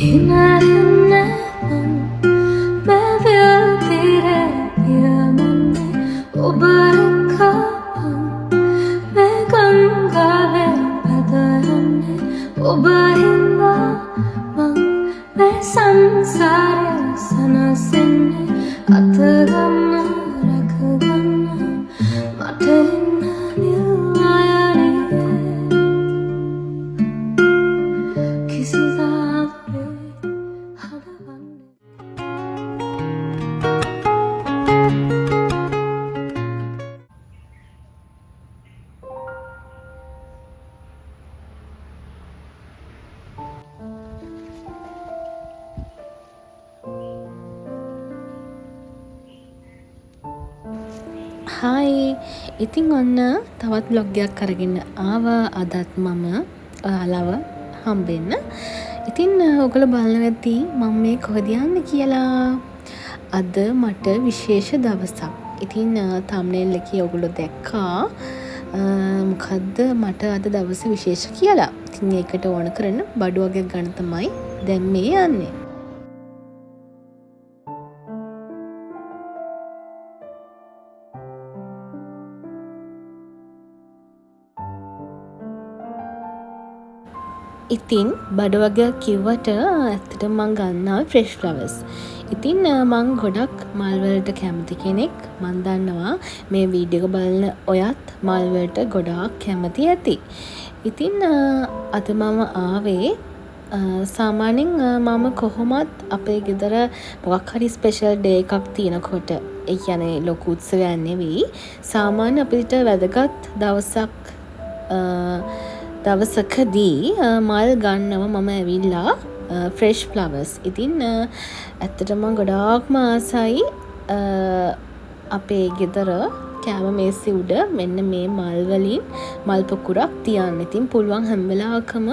Yine ben Mevlüt'ire piyanımda o barakapan Ve gangale padaramne o bahindaman Ve sansare sana seni atagama rakagama Matayna niyayaniye Kisi zaafre hadavanne hi ඉතින් ඔන්න තවත් blog එකක් අරගෙන ආවා අදත් මම ඔයාලව හම්බෙන්න. ඉතින් ඔයගොල්ලෝ බලනවා ඇති මම මේ කොහෙද යන්නේ කියලා. අද මට විශේෂ දවසක්. ඉතින් thumbnail එකේ ඔයගොල්ලෝ දැක්කා මොකද්ද මට අද දවසේ විශේෂ කියලා. ඉතින් ඒකට ඕන කරන බඩු වර්ගයක් ගන්න තමයි දැන් මේ යන්නේ. ඉතින් බඩ වර්ගයක් කිව්වට ඇත්තටම මං ගන්නවා ෆ්‍රෙෂ් ෆ්ලවර්ස්. ඉතින් මං ගොඩක් මල් වලට කැමති කෙනෙක්. මං දන්නවා මේ වීඩියෝ එක බලන ඔයත් මල් වලට ගොඩාක් කැමති ඇති. ඉතින් අද මම ආවේ සාමාන්‍යයෙන් මම කොහොමත් අපේ ගෙදර මොකක් හරි ස්පෙෂල් ඩේ එකක් තියෙනකොට ඒ කියන්නේ ලොකු උත්සවයක් නෙවෙයි සාමාන්‍ය අපිට වැදගත් දවසකදී මල් ගන්නවා මම ඇවිල්ලා ෆ්‍රෙෂ් ෆ්ලවර්ස්. ඉතින් ඇත්තටම ගොඩාක්ම ආසයි අපේ ගෙදර කෑම මේසෙ උඩ මෙන්න මේ මල් වලින් මල් පොකුරක් තියන්න. ඉතින් පුළුවන් හැම වෙලාවකම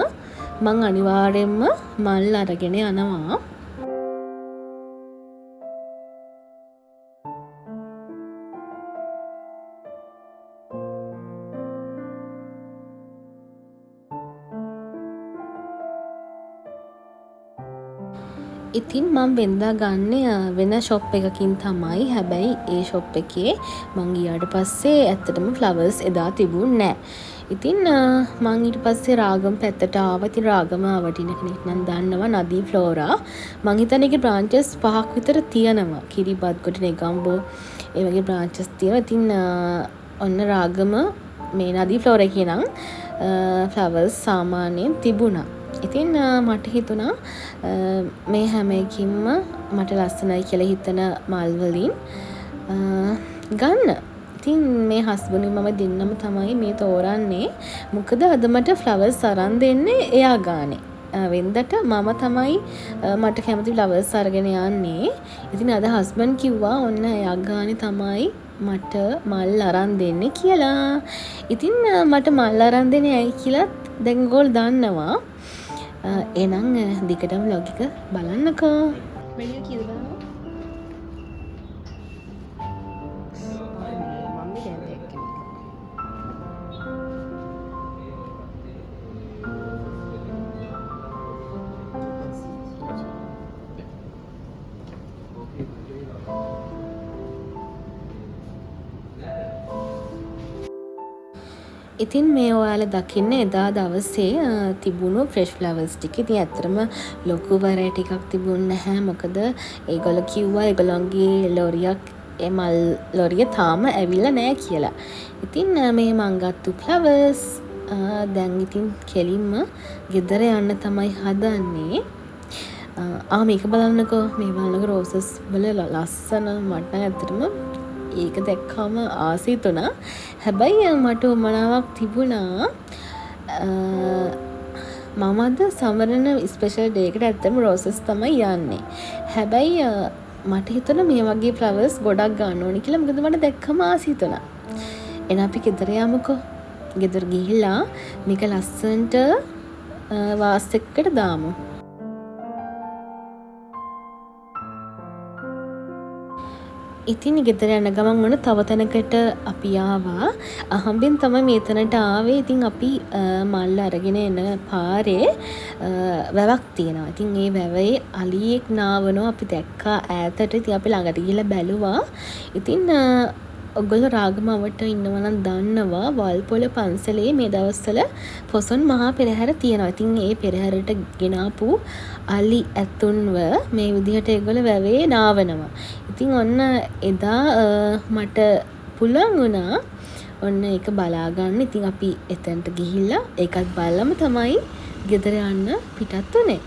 මං අනිවාර්යෙන්ම මල් අරගෙන යනවා. ඉතින් මම වෙනදා ගන්න වෙන ෂොප් එකකින් තමයි. හැබැයි ඒ ෂොප් එකේ මං ගියාට පස්සේ ඇත්තටම ෆ්ලවර්ස් එදා තිබුණේ නැහැ. ඉතින් මං ඊට පස්සේ රාගම පැත්තට ආවා. ඉතින් රාගම වටින කෙනෙක් නම් දන්නවා නදී ෆ්ලෝරා. මං හිතන්නේ ඒකේ බ්‍රාන්චස් 5ක් විතර තියෙනවා. කිරිබත්ගොඩ නෙගම්බෝ ඒ වගේ බ්‍රාන්චස් තියෙනවා. ඉතින් ඔන්න රාගම මේ නදී ෆ්ලෝරා කියනනම් ෆ්ලවර්ස් සාමාන්‍යයෙන් තිබුණා. ඉතින් මට හිතුණා මේ හැම එකකින්ම මට ලස්සනයි කියලා හිතන මල් වලින් ගන්න. ඉතින් මේ හස්බන්ඩ් මම දෙන්නම තමයි මේ තෝරන්නේ. මොකද අද මට ෆ්ලවර්ස් අරන් දෙන්නේ එයා ගානේ. වෙන්දට මම තමයි මට කැමති ෆ්ලවර්ස් අරගෙන යන්නේ. ඉතින් අද හස්බන්ඩ් කිව්වා ඔන්න එයා ගානේ තමයි මට මල් අරන් දෙන්නේ කියලා. ඉතින් මට මල් අරන් දෙන්නේ ඇයි කියලා දැන් ඔයගොල්ලෝ දන්නවා. එහෙනම් දිගටම vlog එක බලන්නකෝ. මෙන්න කිව්වා. මම්මි දැන් එක්කෙනෙක්. ඉතින් මේ ඔයාලා දකින්න එදා දවසේ තිබුණු ෆ්‍රෙෂ් ෆ්ලවර්ස් ටික. ඉතින් ඇත්තටම ලොකු වැරයිටි එකක් තිබුණ නැහැ. මොකද ඒගොල්ලෝ කිව්වා ඒගොල්ලන්ගේ ලොරියක් ඒ මල් ලොරිය තාම ඇවිල්ලා නැහැ කියලා. ඉතින් මේ මං ගත්තු ෆ්ලවර්ස් දැන් ඉතින් කෙලින්ම ගෙදර යන්න තමයි හදන්නේ. මේක බලන්නකෝ. මේ බලනකො රෝසස් වල ලස්සන මට ඇත්තටම ඒක දැක්කම ආසයිත් වුණා. හැබැයි මට උමනාවක් තිබුණා මම අද සමරන ස්පෙෂල් ඩේ එකට ඇත්තම රෝසස් තමයි යන්නේ. හැබැයි මට හිතුණා මේ වගේ ෆ්ලවර්ස් ගොඩක් ගන්න ඕනේ කියලා. මොකද මට දැක්කම ආසයිත් වුණා. එහෙනම් අපි ගෙදර යමුකෝ. ගෙදර ගිහිල්ලා මේක ලස්සනට වාස් එකකට දාමු. ඉතින් ගෙදර යන ගමන් වන තව තැනකට අපි ආවා. අහම්බෙන් තමයි මේ තැනට ආවේ. ඉතින් අපි මල්ල අරගෙන එන පාරේ වැවක් තියෙනවා. ඉතින් ඒ වැවේ අලියෙක් නාවනවා අපි දැක්කා ඈතට. ඉතින් අපි ළඟට ගිහිල්ලා බැලුවා. ඉතින් ඔගොල්ලෝ රාගමවට ඉන්නවා නම් දන්නවා වල්පොල පන්සලේ මේ දවස්වල පොසොන් මහා පෙරහැර තියෙනවා. ඉතින් ඒ පෙරහැරට ගෙනාපු අලි ඇතුන්ව මේ විදිහට ඒගොල්ලෝ වැවේ නාවනවා. ඉතින් ඔන්න එදා මට පුළුවන් වුණා ඔන්න ඒක බලා ගන්න. ඉතින් අපි එතනට ගිහිල්ලා ඒකත් බලලම තමයි ගෙදර යන්න පිටත් වුනේ.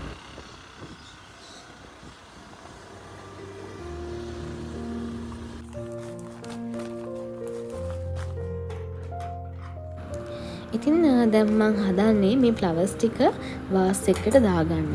ඉතින් දැන් මං හදන්නේ මේ ෆ්ලවර්ස් ටික වාස් එකකට දාගන්න.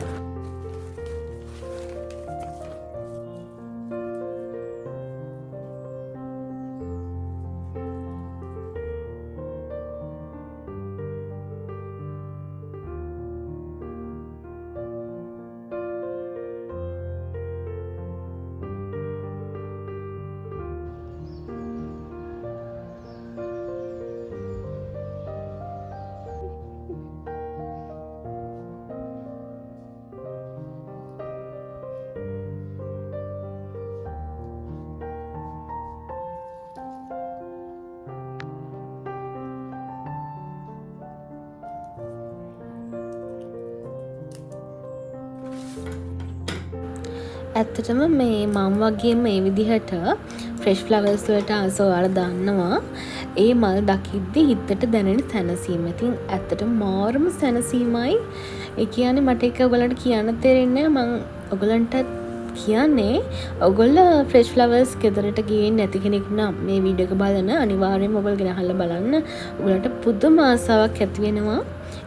ඇත්තටම මේ මම වගේ මේ විදිහට ෆ්‍රෙෂ් ෆ්ලවර්ස් වලට ආස ඔයාලා දන්නවා ඒ මල් දකිද්දි හිතට දැනෙන සැනසීම. ඉතින් ඇත්තටම මාරම සැනසීමයි. ඒ කියන්නේ මට ඒක ඔයගලන්ට කියන්න තේරෙන්නේ මම ඔයගලන්ට කියන්නේ ඔයගොල්ලෝ ෆ්‍රෙෂ් ෆ්ලවර්ස් ගෙදරට ගියේ නැති කෙනෙක් නම් මේ වීඩියෝ එක බලන අනිවාර්යයෙන්ම ඔයගොල්ලෝ ගෙනහල්ලා බලන්න. ඔයගලන්ට පුදුම ආසාවක් ඇති වෙනවා.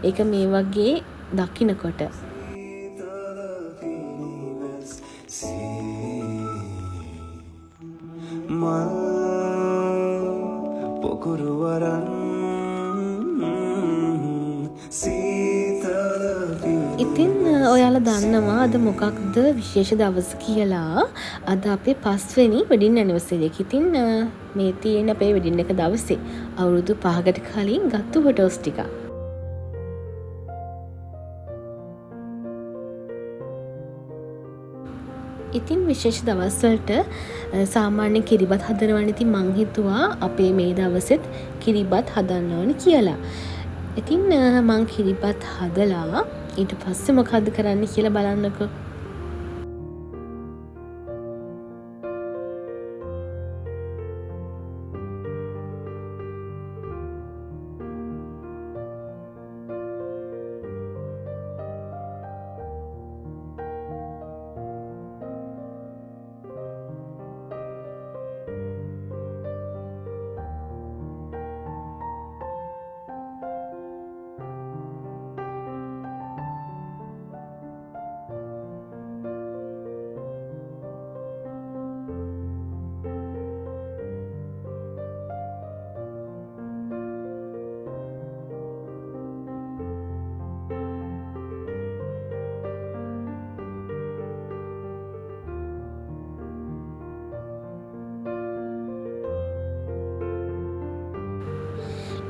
ඒක මේ වගේ දකින්නකොට. ඉතින් ඔයාලා දන්නවා අද මොකක්ද විශේෂ දවස කියලා. අද අපේ 5 වෙනි වෙඩින් ඇනිවර්සරි එක. ඉතින් මේ තියෙන අපේ වෙඩින් එක දවසේ අවුරුදු 5කට කලින් ගත්තු ෆොටෝස් ටික. ඉතින් විශේෂ දවස් වලට සාමාන්‍ය කිරිබත් හදනවනේ. ඉතින් මං හිතුවා අපේ මේ දවසෙත් කිරිබත් හදන්න ඕනේ කියලා. ඉතින් මං කිරිබත් හදලා ඊට පස්සේ මොකද්ද කරන්න කියලා බලන්නකෝ.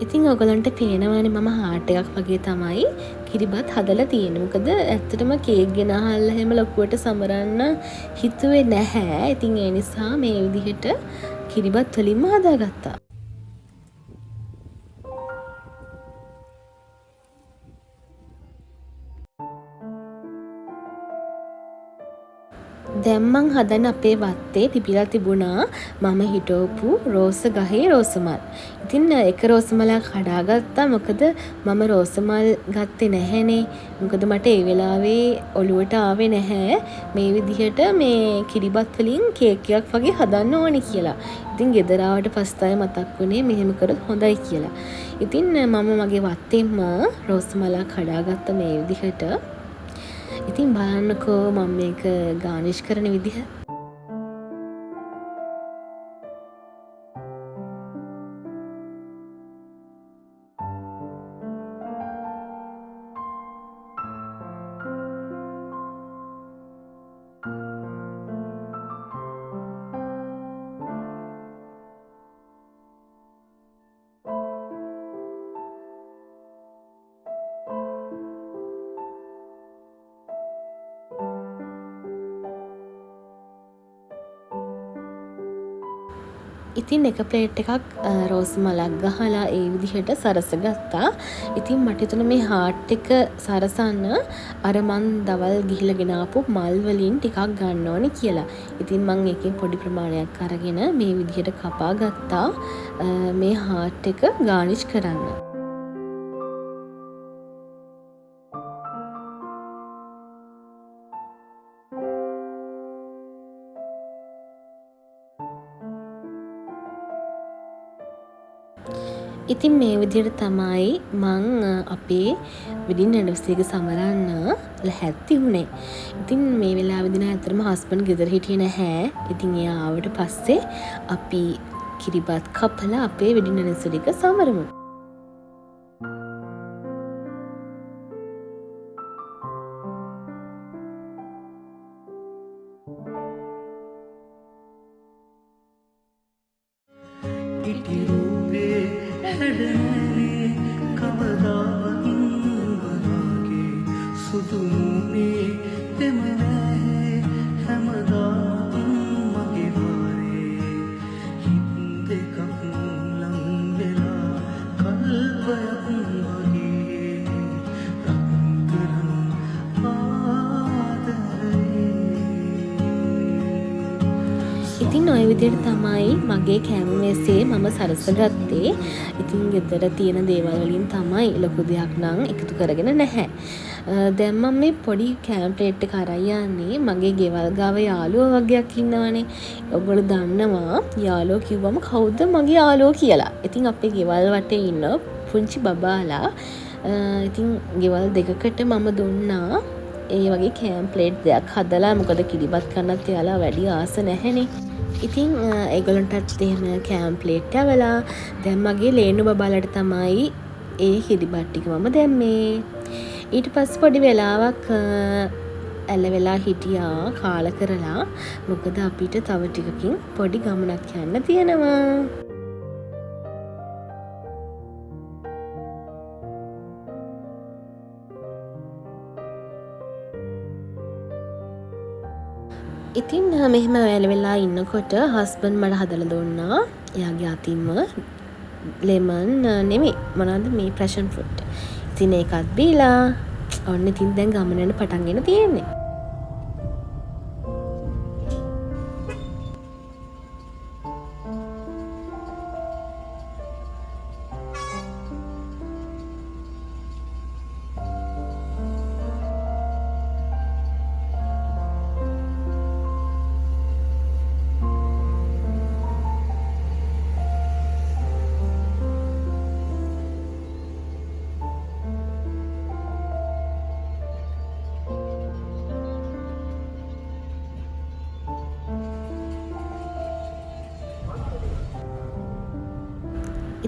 ඉතින් ඔයගලන්ට පේනවනේ මම හાર્ට් එකක් වගේ තමයි කිරිබත් හදලා තියෙන්නේ. මොකද ඇත්තටම කේක් ගෙනහල්ලා හැම ලොකුවට සමරන්න හිතුවේ නැහැ. ඉතින් ඒ නිසා මේ විදිහට කිරිබත් වලින්ම හදාගත්තා. දැන් මං හදන අපේ වත්තේ තිබිලා තිබුණා මම හිටවපු රෝස ගහේ රෝස මල්. ඉතින් එක රෝස මලක් කඩාගත්තා. මොකද මම රෝස මල් ගත්තේ නැහැනේ. මොකද මට ඒ වෙලාවේ ඔළුවට ආවේ නැහැ මේ විදිහට මේ කිරිබත් වලින් කේක් එකක් වගේ හදන්න ඕනේ කියලා. ඉතින් ගෙදර ආවට පස්සේ තමයි මතක් වුණේ මෙහෙම කරොත් හොඳයි කියලා. ඉතින් මම මගේ වත්තේම රෝස මලක් කඩාගත්ත මේ විදිහට. ඉතින් බලන්නකෝ මම මේක ගානිෂ් කරන විදිහ. ඉතින් එක ප්ලේට් එකක් රෝස් මලක් ගහලා ඒ විදිහට සරස ගත්තා. ඉතින් මට හිතුණා මේ හාට් එක සරසන්න අර මන් දවල් ගිහිල්ලා ගෙනාපු මල් වලින් ටිකක් ගන්න ඕනේ කියලා. ඉතින් මං එකෙන් පොඩි ප්‍රමාණයක් අරගෙන මේ විදිහට කපා ගත්තා මේ හාට් එක ගානිෂ් කරන්න. ඉතින් මේ විදිහට තමයි මං අපේ වෙඩින් ඇනිවර්සරි එක සමරන්න ලැහැත්ති වුණේ. ඉතින් මේ වෙලාවේදී නම් ඇත්තටම හස්බන්ඩ් ගෙදර හිටියේ නැහැ. ඉතින් එයා ආවට පස්සේ අපි කිරිබත් කපලා අපේ වෙඩින් ඇනිවර්සරි එක සමරමු. ඉතින් ඔය විදිහට තමයි මගේ කෑම මේසේ මම සරසගත්තේ. ඉතින් ගෙදර තියෙන දේවල් වලින් තමයි ලොකු දෙයක් නම් එකතු කරගෙන නැහැ. දැන් මම මේ පොඩි කෑම ප්ලේට් එක අරන් යන්නේ මගේ ගෙවල් ගාව යාළුවෝ වගේක් ඉන්නවනේ. ඔයගොල්ලෝ දන්නවා යාළුවෝ කිව්වම කවුද මගේ යාළුවෝ කියලා. ඉතින් අපේ ගෙවල් වටේ ඉන්න පුංචි බබාලා ඉතින් ගෙවල් දෙකකට මම දුන්නා ඒ වගේ කෑම් ප්ලේට් දෙයක් හදලා. මොකද කිරිබත් කන්නත් එයාලා වැඩි ආස නැහැනේ. ඉතින් ඒගොල්ලන්ටත් එහෙම කෑම් ප්ලේට් ඇවලා දැන් මගේ ලේනු බබාලට තමයි ඒ කිරිබත් ටික මම දැම්මේ. ඊට පස්සේ පොඩි වෙලාවක් ඇල වෙලා හිටියා කාලා කරලා. මොකද අපිට තව ටිකකින් පොඩි ගමනක් යන්න තියෙනවා. ඉතින් මෙහෙම වැල වෙලා ඉන්නකොට හස්බන්ඩ් මට හදලා දුන්නා එයාගේ අතින්ම ලෙමන් නෙමෙයි මොනවද මේ පැෂන් ෆෘට්. ඉතින් ඒකත් බීලා ඔන්න ඉතින් දැන් ගමනට පටන්ගෙන තියෙන්නේ.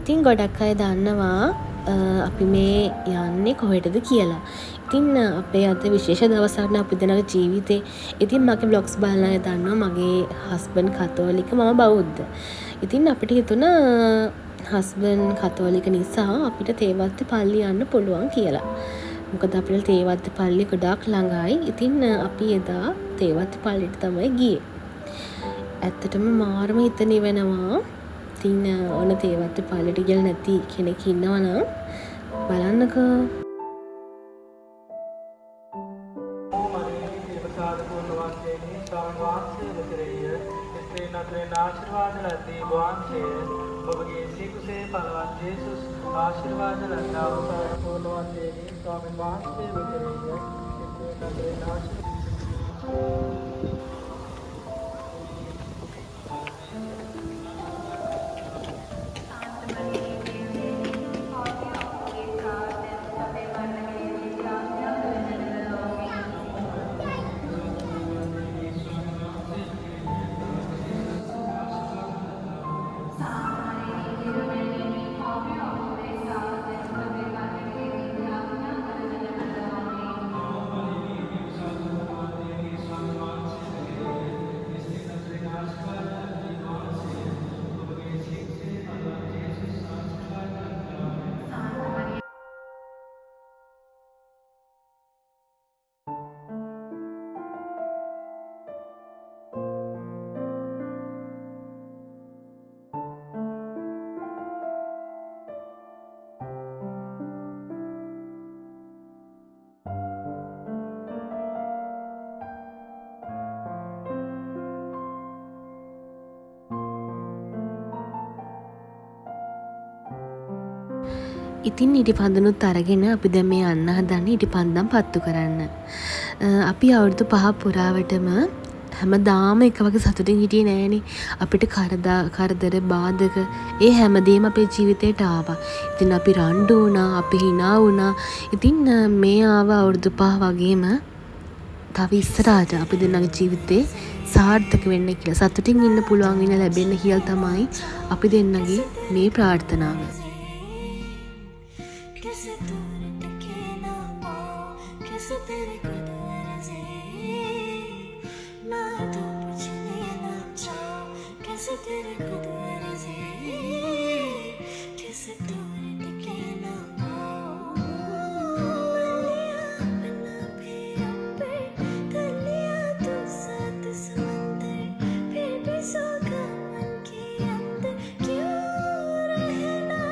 ඉතින් ගොඩක් අය දන්නවා අපි මේ යන්නේ කොහෙටද කියලා. ඉතින් අපේ අද විශේෂ දවසක් නේ අපි දෙනාගේ ජීවිතේ. ඉතින් මගේ බ්ලොග්ස් බලන අය දන්නවා මගේ හස්බන්ඩ් කතෝලික මම බෞද්ධ. ඉතින් අපිට හිතුණා හස්බන්ඩ් කතෝලික නිසා අපිට තේවත්ත පල්ලි යන්න පුළුවන් කියලා. මොකද අපිට තේවත්ත පල්ලි ගොඩාක් ළඟයි. ඉතින් අපි එදා තේවත්ත පල්ලියට තමයි ගියේ. ඇත්තටම මාරම හිත නිවෙනවා. ඉතින් ඕන තේවත්ත පල්ලියට ගිහලා නැති කෙනෙක් ඉන්නවනම් බලන්නකෝ. ආශිර්වාද ලැබී වහන්සේ ඔබගේ සිකුසේ පළවත් ජේසුස් ආශිර්වාද ලැබනා වූ වහන්සේ ස්වාමීන් වහන්සේ වෙතෙරිය එසේ නතරේ ආශිර්වාද ඉතින් ඉටි පන්දනුත් අරගෙන අපි දැන් මේ යන්න හදන්නේ ඉටි පන්දම් පත්තු කරන්න. අපි අවුරුදු 5 පුරාවටම හැමදාම එක වගේ සතුටින් හිටියේ නෑනේ. අපිට කරදර බාධක ඒ හැමදේම අපේ ජීවිතේට ආවා. ඉතින් අපි රණ්ඩු වුණා, අපි hina වුණා. ඉතින් මේ ආව අවුරුදු 5 වගේම තව ඉස්සරහට අපි දෙන්නගේ ජීවිතේ සාර්ථක වෙන්න කියලා සතුටින් ඉන්න පුළුවන් වෙන ලැබෙන්න කියලා තමයි අපි දෙන්නගේ මේ ප්‍රාර්ථනාව. कैसे दूर टिके ना पाऊं कैसे तेरे खुद से ना तो पूछने ना चाहूं कैसे तेरे खुद से कैसे दूर टिके ना पाऊं बना भी अंबर दुनिया तो साथ समंदर फिर भी सोगा मन के अंदर क्यों रहना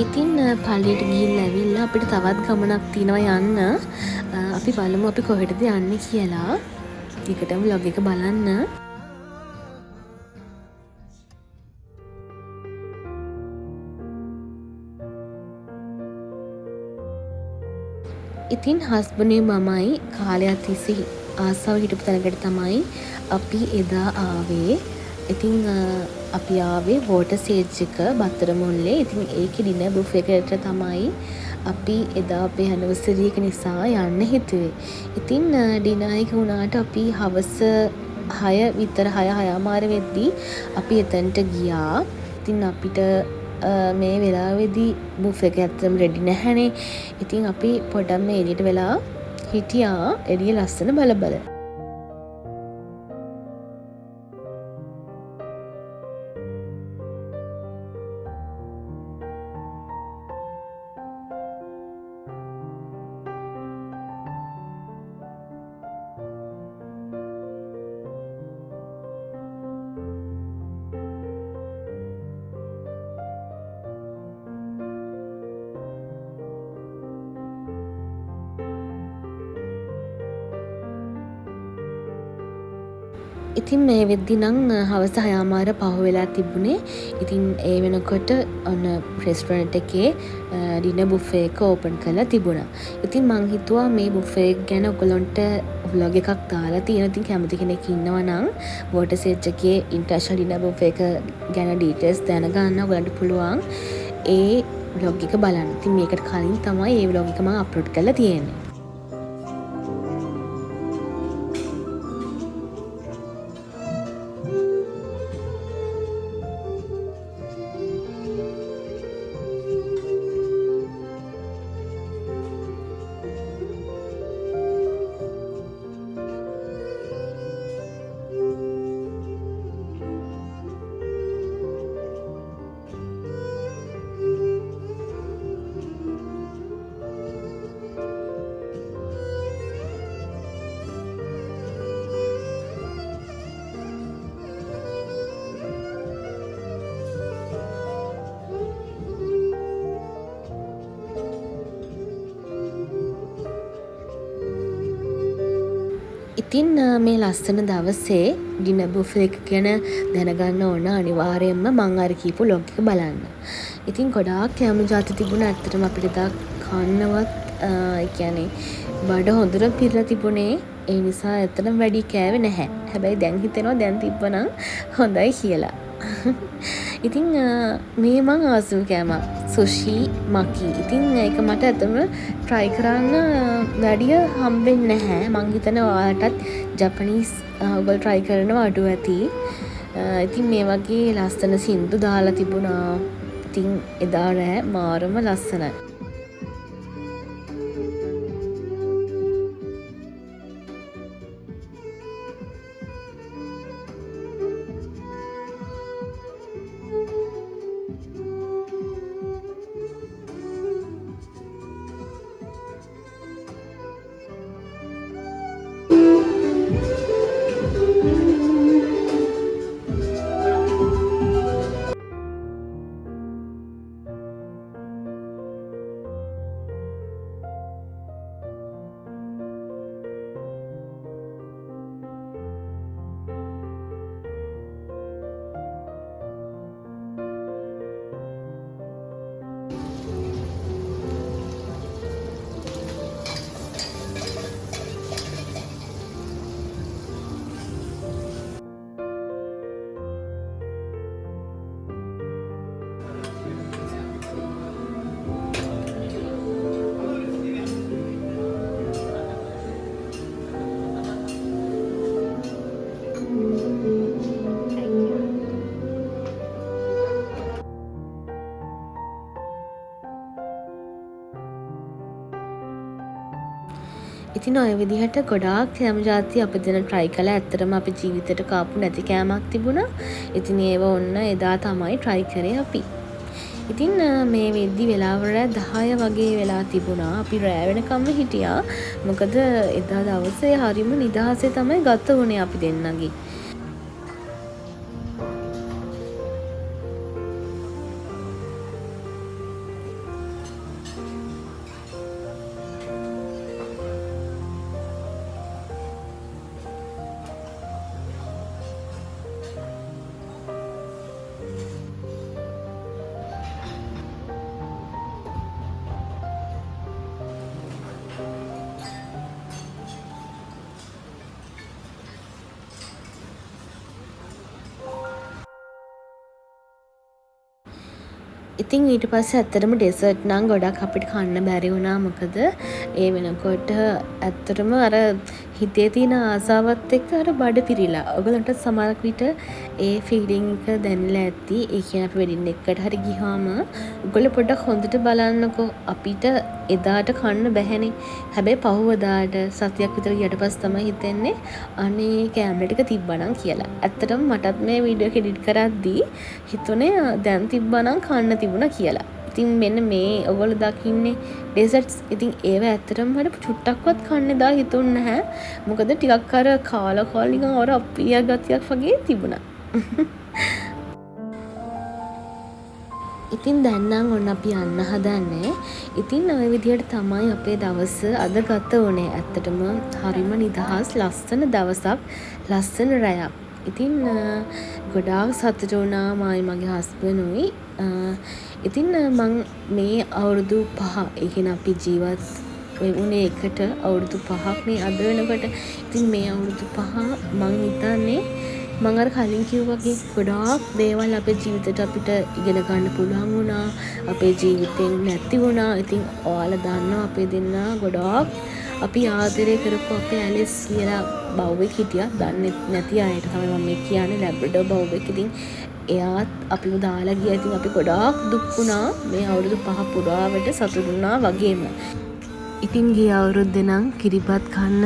ඉතින් පල්ලියට ගිහිල්ලා ඇවිල්ලා අපිට තවත් ගමනක් තියෙනවා යන්න. අපි බලමු අපි කොහෙටද යන්නේ කියලා. ටිකටම vlog එක බලන්න. ඉතින් හස්බන්ඩ්ගේ මමයි කාලයක් තිස්සේ ආසාව හිටපු තැනකට තමයි අපි එදා ආවේ. ඉතින් අපි ආවේ වෝටර් සේජ් එක බත්තරමුල්ලේ. ඉතින් ඒකේ ඩිනර් බුෆේ එකට තමයි අපි එදා අපේ ඇනිවර්සරි එක නිසා යන්න හිතුවේ. ඉතින් ඩිනර් එක වුණාට අපි හවස 6 විතර 6:00 වෙද්දී අපි එතනට ගියා. ඉතින් අපිට මේ වෙලාවේදී බුෆේ එක ඇත්තටම රෙඩි නැහැනේ. ඉතින් අපි පොඩ්ඩක් මේ එළියට වෙලා හිටියා එළිය ලස්සන බල. ඉතින් මේ වෙද්දි නම් හවස 6:00 පහ වෙලා තිබුණේ. ඉතින් ඒ වෙනකොට ඔන්න රෙස්ටොරන්ට් එකේ ඩිනර් බුෆේ එක ඕපන් කරලා තිබුණා. ඉතින් මං හිතුවා මේ බුෆේ ගැන ඔයගලන්ට vlog එකක් දාලා තියෙන. ඉතින් කැමති කෙනෙක් ඉන්නවා නම් වෝටර් සේජ් එකේ ඉන්ටර්නැෂනල් ඩිනර් බුෆේ එක ගැන ඩීටේල්ස් දැනගන්න ඔයගලන්ට පුළුවන් ඒ vlog එක බලන්න. ඉතින් මේකට කලින් තමයි මේ vlog එක මම අප්ලෝඩ් කරලා තියෙන්නේ. ඉතින් මේ ලස්සන දවසේ ඩිනර් බුෆේ එක ගැන දැනගන්න ඕන අනිවාර්යයෙන්ම මං අර කියපු vlog එක බලන්න. ඉතින් ගොඩාක් කැම જાති තිබුණා. ඇත්තටම අපිට දා කන්නවත් ඒ කියන්නේ බඩ හොඳට පිරලා තිබුණේ. ඒ නිසා ඇත්තටම වැඩි කෑවේ නැහැ. හැබැයි දැන් හිතෙනවා දැන් තිබ්බනම් හොඳයි කියලා. ඉතින් මේ මං ආසම කෑම සුෂි මකි. ඉතින් ඒක මට ඇත්තම try කරන්න වැඩිය හම්බෙන්නේ නැහැ. මං හිතනවා ඔයාලටත් ජපනීස් ඔයගොල්ලෝ try කරනවා අඩු ඇති. ඉතින් මේ වගේ ලස්සන සින්දු දාලා තිබුණා. ඉතින් එදා රෑ මාරම ලස්සනයි. ඉතින් ඔය විදිහට ගොඩාක් කෑම ජාති අපි දෙන try කළා. ඇත්තටම අපි ජීවිතේට කාපු නැති කෑමක් තිබුණා. ඉතින් ඒව ඔන්න එදා තමයි try කරේ අපි. ඉතින් මේ වෙද්දි වෙලාව රෑ 10 වගේ වෙලා තිබුණා. අපි රෑ වෙනකම්ම හිටියා. මොකද එදා දවසේ හරිම නිදහසේ තමයි ගත වුණේ අපි දෙන්නගේ. ඉතින් ඊට පස්සේ ඇත්තටම ඩෙසර්ට් නම් ගොඩක් අපිට කන්න බැරි වුණා. මොකද ඒ වෙනකොට ඇත්තටම අර හිතේ තියෙන ආසාවත් එක්ක අර බඩ පිරිලා. ඔයගලන්ට සමහර විට ඒ ෆීලිං එක දැනෙලා ඇති. ඒ කියන්නේ අපි වෙඩින් එකකට හරි ගියාම ඔයගොල්ලෝ පොඩ්ඩක් හොඳට බලන්නකෝ. අපිට එදාට කන්න බැහැනේ. හැබැයි පහුවදාට සතියක් විතර ගියට පස්සේ තමයි හිතෙන්නේ අනේ කැමරා ටික තිබ්බනම් කියලා. ඇත්තටම මටත් මේ වීඩියෝ එක එඩිට් කරද්දී හිතුනේ දැන් තිබ්බනම් කන්න තිබුණා කියලා. ඉතින් මෙන්න මේ ඔයගොල්ලෝ දකින්නේ ඩෙසර්ට්ස්. ඉතින් ඒව ඇත්තටම මට චුට්ටක්වත් කන්න දා හිතුන්නේ නැහැ. මොකද ටිකක් අර කාලා නිකන් අර අප්‍රිය ගතියක් වගේ තිබුණා. ඉතින් දැන් නම් ඔන්න අපි යන්න හදන්නේ. ඉතින් ওই විදිහට තමයි අපේ දවස අද ගත වුණේ. ඇත්තටම හරිම නිදහස් ලස්සන දවසක්, ලස්සන රැයක්. ඉතින් ගොඩාක් සතුටු වුණා මායි මගේ හස්බන්ඩ්ුයි. ඉතින් මං මේ අවුරුදු 5 ඒ කියන්නේ අපි ජීවත් වුණේ එකට අවුරුදු 5ක් නේ අද වෙනකොට. ඉතින් මේ අවුරුදු 5 මං හිතන්නේ මං අර කලින් කිව්වා වගේ ගොඩාක් දේවල් අපේ ජීවිතේට අපිට ඉගෙන ගන්න පුළුවන් වුණා. අපේ ජීවිතෙන් නැති වුණා. ඉතින් ඔයාලා දන්නවා අපේ දෙන්නා ගොඩාක් අපි ආදරය කරපු අපේ ඇලිස් කියලා බව්වෙක් හිටියා. දන්නේ නැති අයට තමයි මම මේ කියන්නේ ලැබ්‍රඩෝර් බව්වෙක්. ඉතින් එයාත් අපිව දාලා ගියා. ඉතින් අපි ගොඩාක් දුක් වුණා. මේ අවුරුදු 5 පුරාවට සතුටු වුණා වගේම. ඉතින් ගිය අවුරුද්දේ නම් කිරිබත් කන්න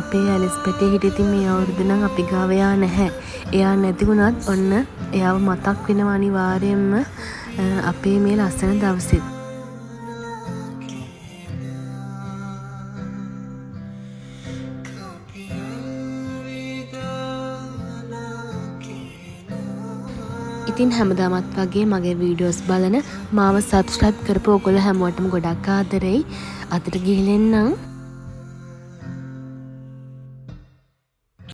අපේ ඇලිස් පෙටේ හිටිය. ඉතින් මේ අවුරුද්දේ නම් අපි ගාව එයා නැහැ. එයා නැති වුණත් ඔන්න එයාව මතක් වෙනවා අනිවාර්යයෙන්ම අපේ මේ ලස්සන දවසේ. ඉතින් හැමදාමත් වගේ මගේ වීඩියෝස් බලන මාව සබ්ස්ක්‍රයිබ් කරපු ඔයගොල්ලෝ හැමෝටම ගොඩක් ආදරෙයි. අදට ගිහින් එන්නම්.